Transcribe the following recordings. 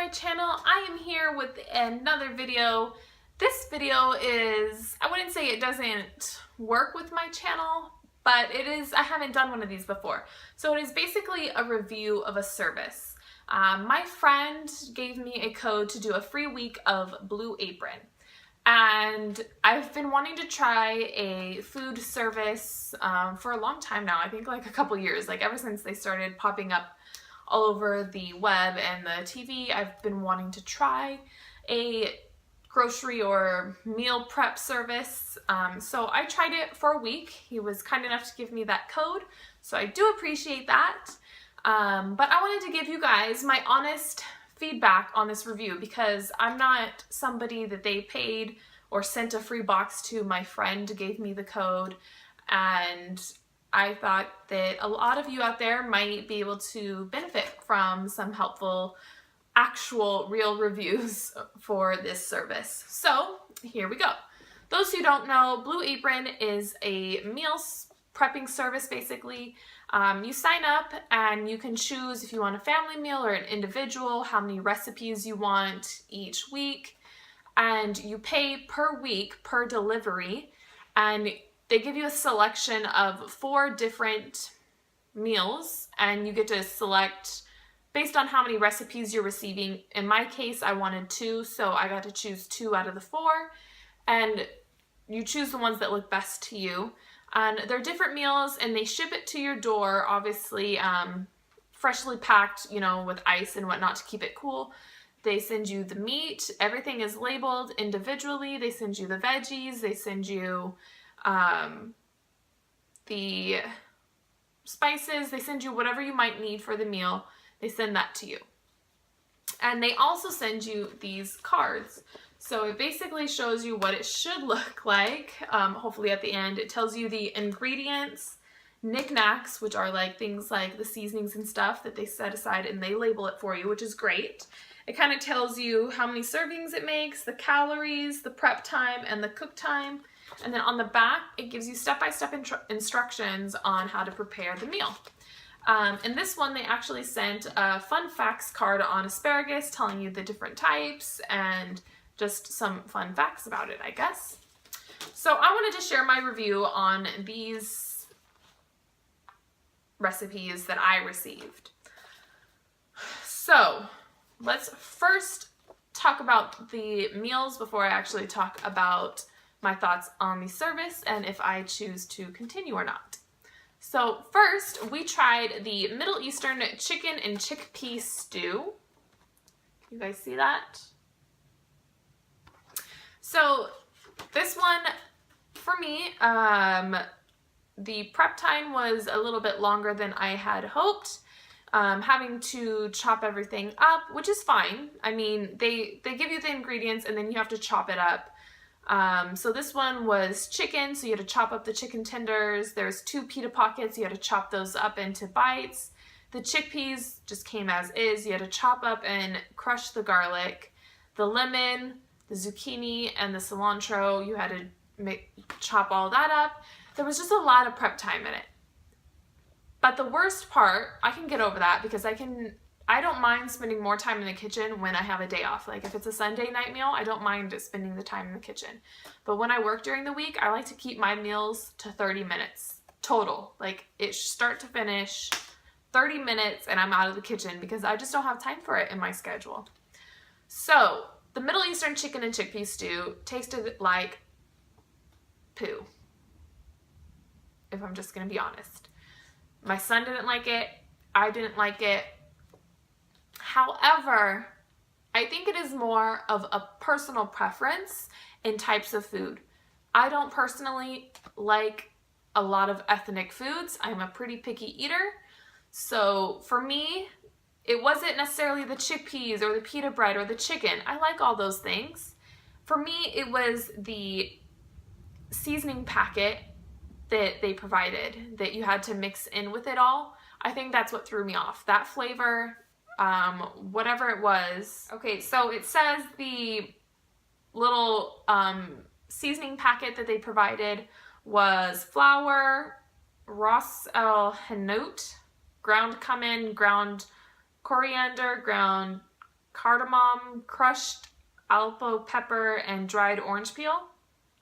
my channel. I am here with another video. This video is, I wouldn't say it doesn't work with my channel, but it is, I haven't done one of these before. So it is basically a review of a service. My friend gave me a code to do a free week of Blue Apron. And I've been wanting to try a food service for a long time now. I think like a couple years, like ever since they started popping up all over the web and the TV, I've been wanting to try a grocery or meal prep service. So I tried it for a week. He was kind enough to give me that code, so I do appreciate that. But I wanted to give you guys my honest feedback on this review because I'm not somebody that they paid or sent a free box to. My friend gave me the code, and I thought that a lot of you out there might be able to benefit from some helpful, actual, real reviews for this service. So here we go. Those who don't know, Blue Apron is a meal prepping service basically. You sign up and you can choose if you want a family meal or an individual, how many recipes you want each week, and you pay per week per delivery, and they give you a selection of 4 different meals, and you get to select based on how many recipes you're receiving. In my case, I wanted 2, so I got to choose 2 out of the 4, and you choose the ones that look best to you. And they're different meals, and they ship it to your door, obviously freshly packed, you know, with ice and whatnot to keep it cool. They send you the meat. Everything is labeled individually. They send you the veggies. They send you the spices. They send you whatever you might need for the meal. They send that to you. And they also send you these cards. So it basically shows you what it should look like. Hopefully at the end, it tells you the ingredients, knickknacks, which are like things like the seasonings and stuff that they set aside, and they label it for you, which is great. It kind of tells you how many servings it makes, the calories, the prep time, and the cook time. And then on the back, it gives you step-by-step instructions on how to prepare the meal. In this one, they actually sent a fun facts card on asparagus telling you the different types and just some fun facts about it, I guess. So I wanted to share my review on these recipes that I received. So let's first talk about the meals before I actually talk about my thoughts on the service and if I choose to continue or not. So first, we tried the Middle Eastern chicken and chickpea stew. You guys see that? So this one, for me, the prep time was a little bit longer than I had hoped. Having to chop everything up, which is fine. I mean, they give you the ingredients and then you have to chop it up. So this one was chicken, so you had to chop up the chicken tenders. There's 2 pita pockets, you had to chop those up into bites. The chickpeas just came as is. You had to chop up and crush the garlic. The lemon, the zucchini, and the cilantro, you had to chop all that up. There was just a lot of prep time in it. But the worst part, I can get over that because I don't mind spending more time in the kitchen when I have a day off. Like if it's a Sunday night meal, I don't mind spending the time in the kitchen. But when I work during the week, I like to keep my meals to 30 minutes total. Like it start to finish, 30 minutes, and I'm out of the kitchen because I just don't have time for it in my schedule. So the Middle Eastern chicken and chickpea stew tasted like poo, if I'm just gonna be honest. My son didn't like it. I didn't like it. However, I think it is more of a personal preference in types of food. I don't personally like a lot of ethnic foods. I'm a pretty picky eater. So for me, it wasn't necessarily the chickpeas or the pita bread or the chicken. I like all those things. For me, it was the seasoning packet that they provided that you had to mix in with it all. I think that's what threw me off. That flavor, whatever it was. Okay, so it says the little seasoning packet that they provided was flour, ras el hanout, ground cumin, ground coriander, ground cardamom, crushed alpo pepper, and dried orange peel.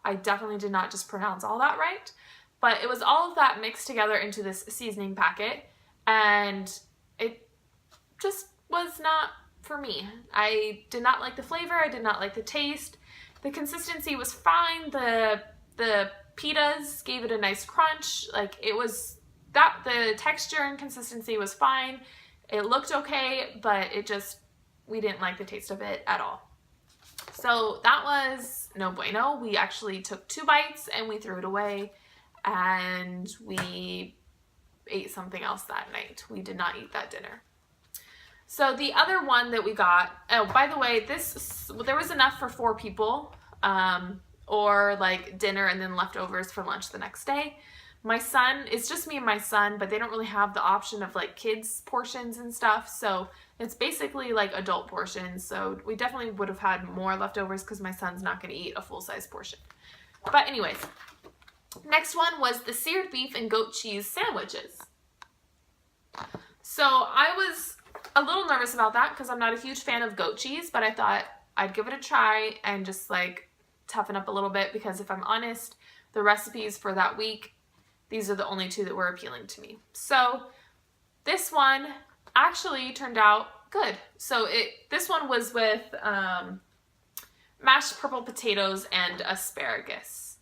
I definitely did not just pronounce all that right, but it was all of that mixed together into this seasoning packet, and it just was not for me. I did not like the flavor, I did not like the taste. The consistency was fine, the pitas gave it a nice crunch, like it was, the texture and consistency was fine. It looked okay, but we didn't like the taste of it at all. So that was no bueno. We actually took 2 bites and we threw it away, and we ate something else that night. We did not eat that dinner. So the other one that we got, oh, by the way, there was enough for 4 people, or like dinner and then leftovers for lunch the next day. My son, it's just me and my son, but they don't really have the option of like kids portions and stuff. So it's basically like adult portions. So we definitely would have had more leftovers because my son's not going to eat a full-size portion. But anyways, next one was the seared beef and goat cheese sandwiches. So I was a little nervous about that because I'm not a huge fan of goat cheese, but I thought I'd give it a try and just like toughen up a little bit, because if I'm honest, the recipes for that week, these are the only 2 that were appealing to me. So this one actually turned out good. So this one was with mashed purple potatoes and asparagus.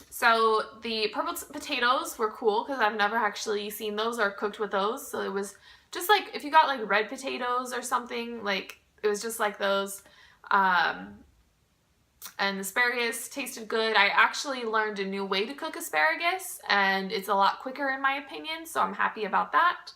So the purple potatoes were cool because I've never actually seen those or cooked with those. So it was just like if you got like red potatoes or something, like it was just like those. And asparagus tasted good. I actually learned a new way to cook asparagus, and it's a lot quicker in my opinion, so I'm happy about that.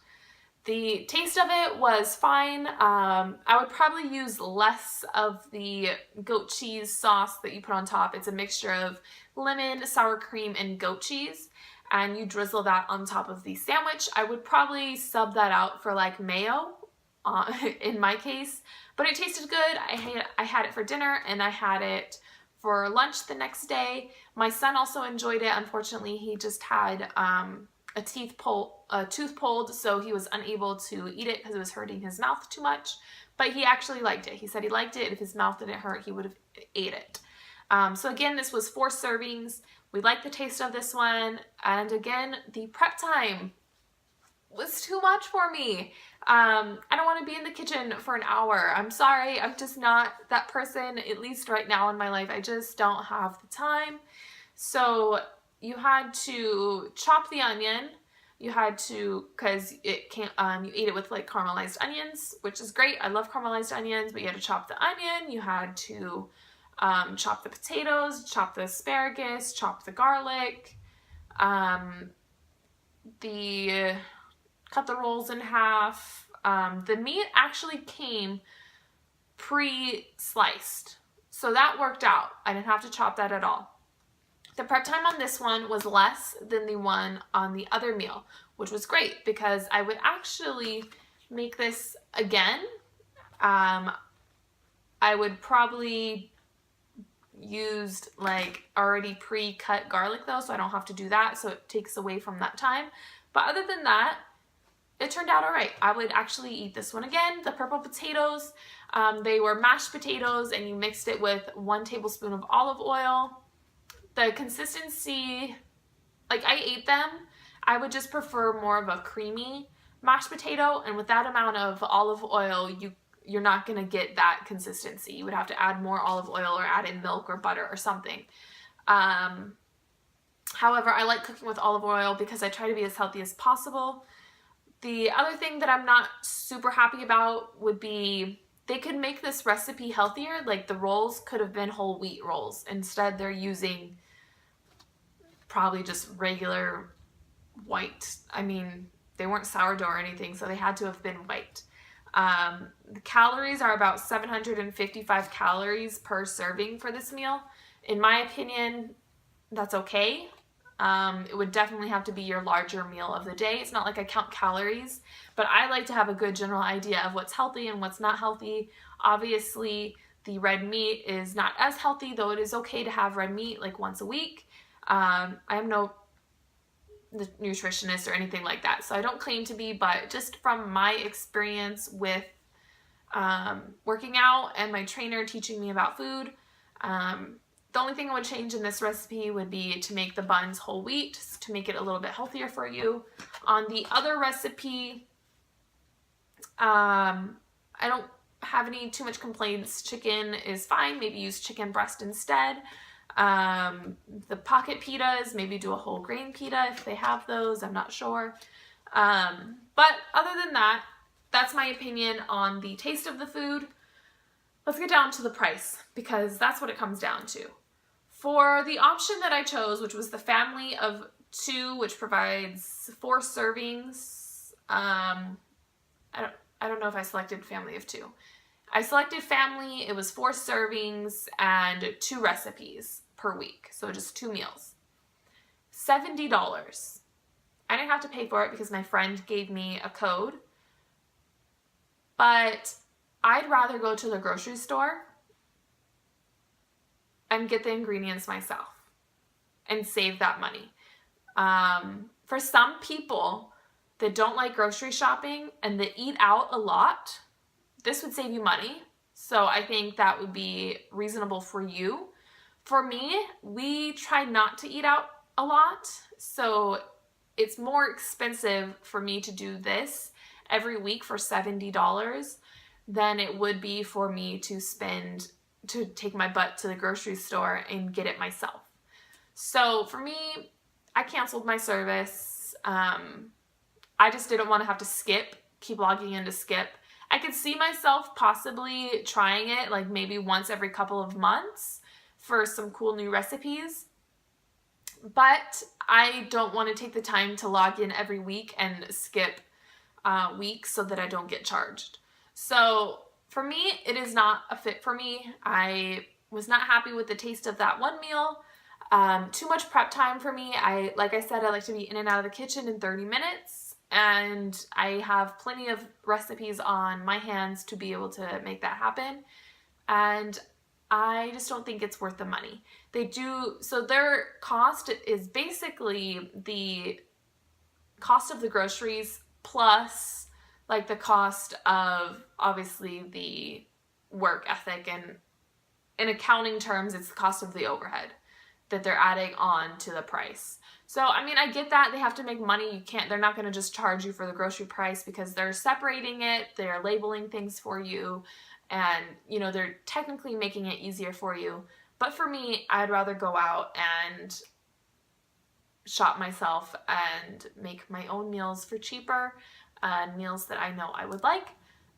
The taste of it was fine. I would probably use less of the goat cheese sauce that you put on top. It's a mixture of lemon, sour cream, and goat cheese, and you drizzle that on top of the sandwich. I would probably sub that out for like mayo in my case, but it tasted good. I had it for dinner and I had it for lunch the next day. My son also enjoyed it. Unfortunately, he just had a tooth pulled, so he was unable to eat it because it was hurting his mouth too much, but he actually liked it. He said he liked it. If his mouth didn't hurt, he would have ate it. So again, this was 4 servings. We liked the taste of this one, and again, the prep time was too much for me. I don't want to be in the kitchen for an hour. I'm sorry, I'm just not that person, at least right now in my life. I just don't have the time. So you had to chop the onion. You had to, because it can't, you ate it with like caramelized onions, which is great. I love caramelized onions, but you had to chop the onion. You had to chop the potatoes, chop the asparagus, chop the garlic, cut the rolls in half. The meat actually came pre-sliced, so that worked out. I didn't have to chop that at all. The prep time on this one was less than the one on the other meal, which was great because I would actually make this again. I would probably used like already pre-cut garlic though, so I don't have to do that, so it takes away from that time. But other than that, it turned out all right. I would actually eat this one again. The purple potatoes, they were mashed potatoes and you mixed it with 1 tablespoon of olive oil. The consistency, like I ate them, I would just prefer more of a creamy mashed potato, and with that amount of olive oil, you're not gonna get that consistency. You would have to add more olive oil or add in milk or butter or something. However, I like cooking with olive oil because I try to be as healthy as possible. The other thing that I'm not super happy about would be they could make this recipe healthier. Like the rolls could have been whole wheat rolls. Instead, they're using probably just regular white. I mean, they weren't sourdough or anything, so they had to have been white. The calories are about 755 calories per serving for this meal. In my opinion, that's okay. It would definitely have to be your larger meal of the day. It's not like I count calories, but I like to have a good general idea of what's healthy and what's not healthy. Obviously, the red meat is not as healthy, though it is okay to have red meat like once a week. I am no nutritionist or anything like that, so I don't claim to be, but just from my experience with working out and my trainer teaching me about food. The only thing I would change in this recipe would be to make the buns whole wheat to make it a little bit healthier for you. On the other recipe, I don't have any too much complaints. Chicken is fine. Maybe use chicken breast instead. The pocket pitas, maybe do a whole grain pita if they have those. I'm not sure. But other than that, that's my opinion on the taste of the food. Let's get down to the price because that's what it comes down to. For the option that I chose, which was the family of 2, which provides 4 servings, I don't know if I selected family of 2. I selected family, it was 4 servings and 2 recipes per week, so just 2 meals. $70. I didn't have to pay for it because my friend gave me a code, but I'd rather go to the grocery store and get the ingredients myself and save that money. For some people that don't like grocery shopping and that eat out a lot, this would save you money. So I think that would be reasonable for you. For me, we try not to eat out a lot, so it's more expensive for me to do this every week for $70 than it would be for me to take my butt to the grocery store and get it myself. So for me, I canceled my service. I just didn't want to have to keep logging in to skip. I could see myself possibly trying it like maybe once every couple of months for some cool new recipes, but I don't want to take the time to log in every week and skip weeks so that I don't get charged. So for me, it is not a fit for me. I was not happy with the taste of that one meal. Too much prep time for me. Like I said, I like to be in and out of the kitchen in 30 minutes, and I have plenty of recipes on my hands to be able to make that happen. And I just don't think it's worth the money. So their cost is basically the cost of the groceries plus like the cost of obviously the work ethic, and in accounting terms, it's the cost of the overhead that they're adding on to the price. So, I mean, I get that they have to make money. They're not going to just charge you for the grocery price because they're separating it, they're labeling things for you, and, you know, they're technically making it easier for you. But for me, I'd rather go out and shop myself and make my own meals for cheaper, meals that I know I would like.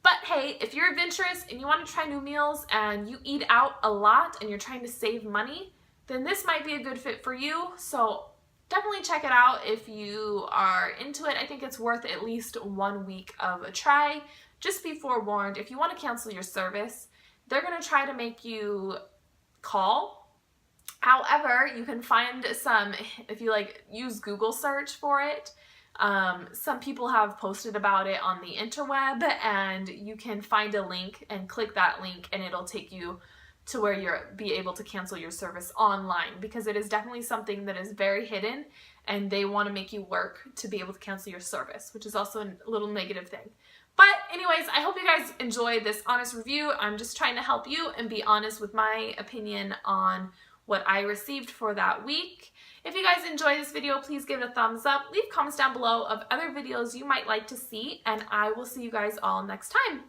But hey, if you're adventurous and you want to try new meals and you eat out a lot and you're trying to save money, then this might be a good fit for you. So definitely check it out if you are into it. I think it's worth at least 1 week of a try. Just be forewarned, if you want to cancel your service, they're going to try to make you call. However, you can find some, if you use Google search for it, some people have posted about it on the interweb, and you can find a link and click that link and it'll take you to where you'll be able to cancel your service online, because it is definitely something that is very hidden and they want to make you work to be able to cancel your service, which is also a little negative thing. But anyways, I hope you guys enjoyed this honest review. I'm just trying to help you and be honest with my opinion on what I received for that week. If you guys enjoyed this video, please give it a thumbs up. Leave comments down below of other videos you might like to see, and I will see you guys all next time.